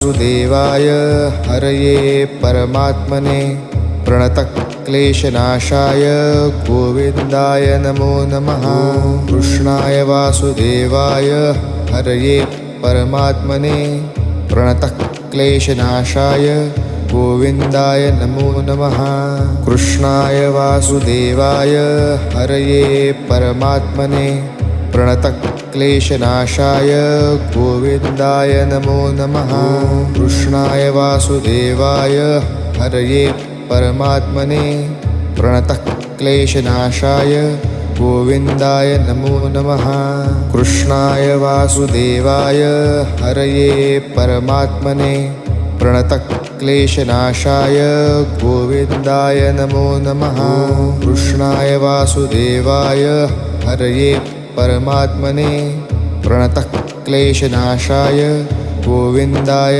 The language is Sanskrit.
वासुदेवाय हरये परमात्मने प्रणतक्लेशनाशाय गोविन्दाय नमो नमः। कृष्णाय वासुदेवाय हरये परमात्मने प्रणतक्लेशनाशाय गोविन्दाय नमो नमः। कृष्णाय वासुदेवाय हरये परमात्मने प्रणतक्लेशनाशाय गोविन्दाय नमो नमः। कृष्णाय वासुदेवाय हरये परमात्मने प्रणतक्लेशनाशाय गोविन्दाय नमो नमः। कृष्णाय वासुदेवाय हरये परमात्मने प्रणतक्लेशनाशाय गोविन्दाय नमो नमः। कृष्णाय वासुदेवाय हरये परमात्मने प्रणतक्लेशनाशाय गोविन्दाय